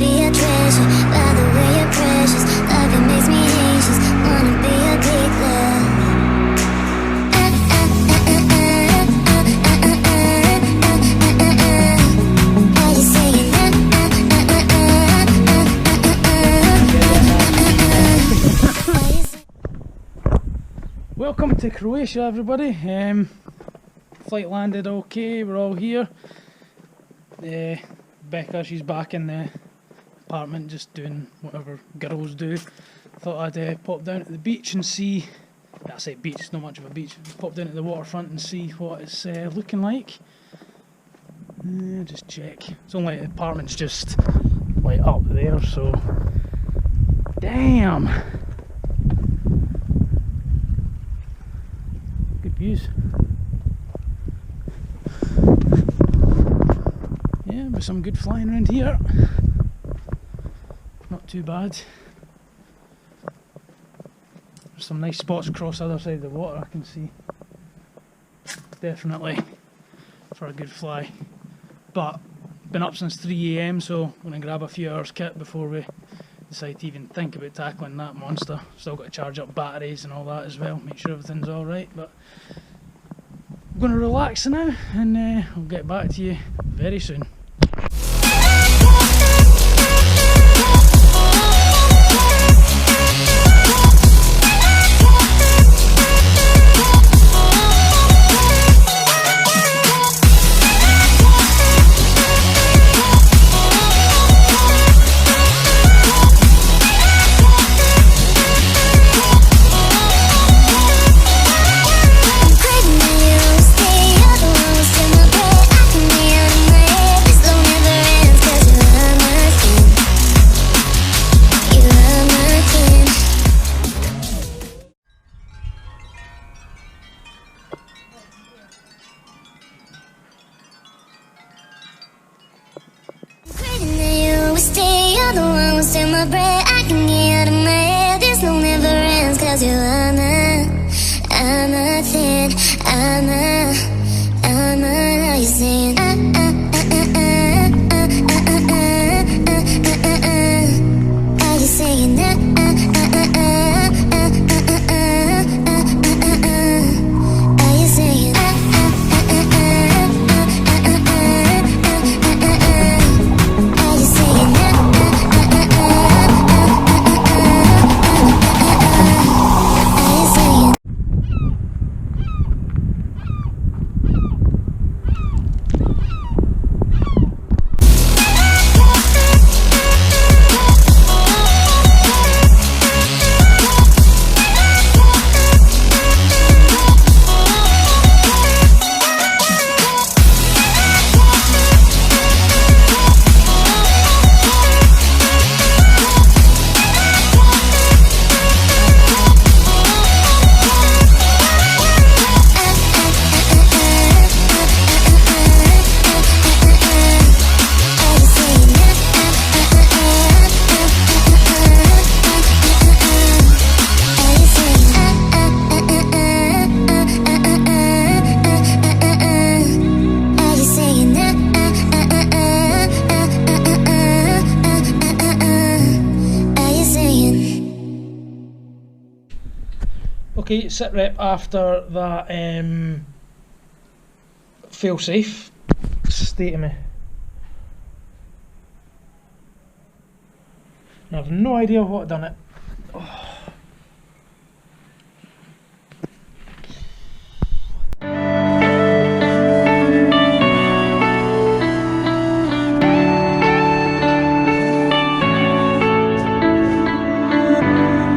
be a treasure. By the way you're precious, love it makes me anxious. Wanna be a big love. Are you saying that? Welcome to Croatia, everybody. Flight landed okay, we're all here. Becca, she's back in the apartment just doing whatever girls do. Thought I'd pop down to the beach and see, I say beach, it's not much of a beach, pop down to the waterfront and see what it's looking like. Just check. It's only, the apartment's just like up there, so damn! Good views. Yeah, with some good flying around here. Not too bad. There's some nice spots across the other side of the water I can see. Definitely for a good fly. But been up since 3 AM, so I'm going to grab a few hours kit before we decide to even think about tackling that monster. Still got to charge up batteries and all that as well, make sure everything's alright. But I'm going to relax now and I'll get back to you very soon. Okay, sit rep after that fail safe. Stay to me. I have no idea what done it. Oh.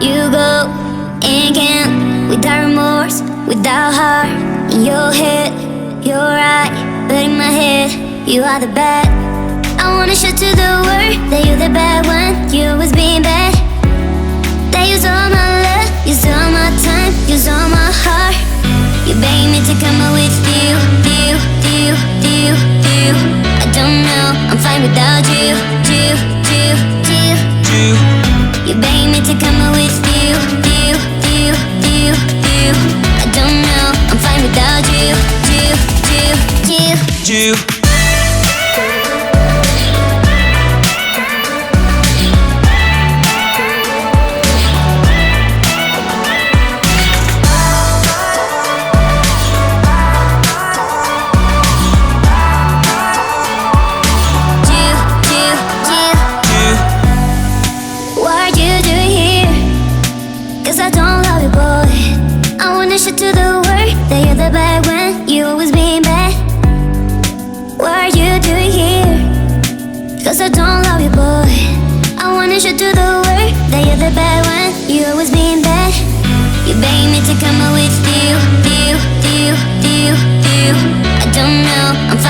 You go and can't without remorse, without heart. In your head, you're right, but in my head, you are the bad. I wanna show to the world that you're the bad one. You was being bad. That use all my love, use all my time, use all my heart. You begging me to come out with you. I don't know, I'm fine without you. You begging me to come out with you. I don't know, I'm fine without you.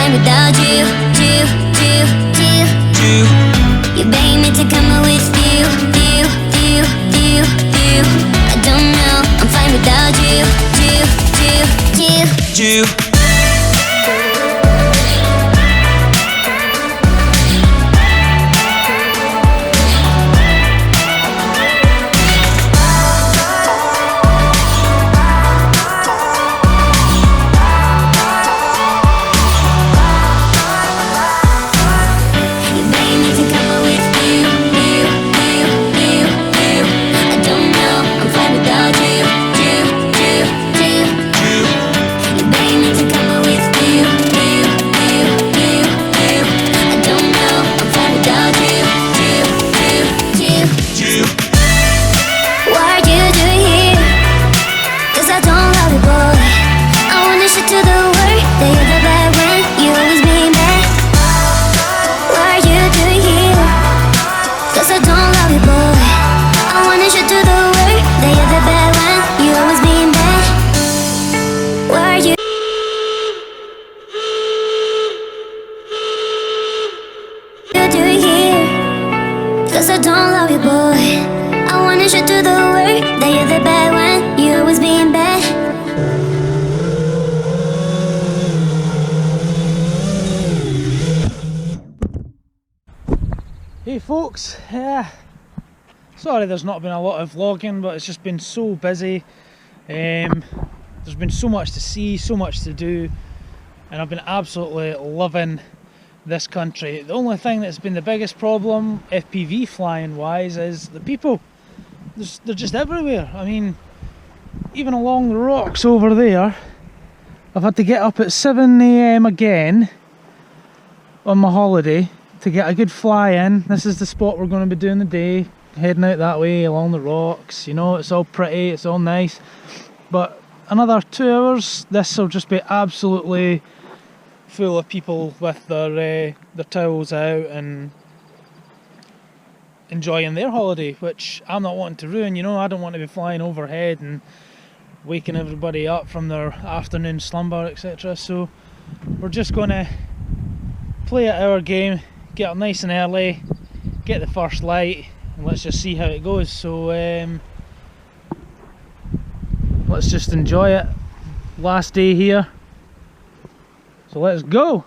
fine without you. You beg me to come with you. I don't know, I'm fine without you. Cause I don't love you, boy. I wanted you to do the work that you're the bad one. You always being bad. Hey folks, sorry there's not been a lot of vlogging, but it's just been so busy. There's been so much to see, so much to do, and I've been absolutely loving this country. The only thing that's been the biggest problem FPV flying wise is the people. They're just everywhere. I mean, even along the rocks over there, I've had to get up at 7 AM again on my holiday to get a good fly in. This is the spot we're going to be doing the day, heading out that way along the rocks. You know, it's all pretty, it's all nice, but another 2 hours this will just be absolutely full of people with their towels out and enjoying their holiday, which I'm not wanting to ruin. You know, I don't want to be flying overhead and waking everybody up from their afternoon slumber, etc. So we're just going to play at our game, get up nice and early, get the first light, and let's just see how it goes. So let's just enjoy it. Last day here, so let's go.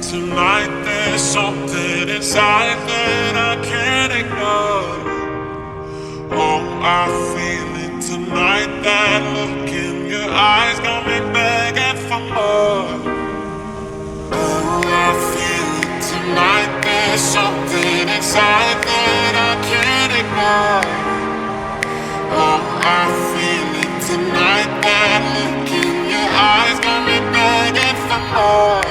Tonight there's something inside that I can't ignore. Oh, I feel it tonight. That look in your eyes got me begging for more. Oh, I feel it tonight. There's something inside that I can't ignore. Oh, I feel it tonight. That look in your eyes got me begging for more.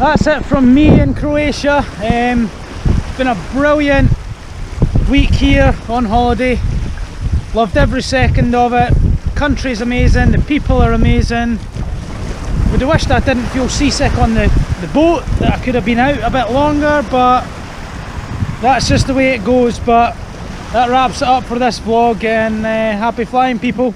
that's it from me in Croatia. It's been a brilliant week here on holiday. Loved every second of it. Country's amazing, the people are amazing. Would have wished I didn't feel seasick on the boat, that I could have been out a bit longer, but that's just the way it goes. But that wraps it up for this vlog, and happy flying, people.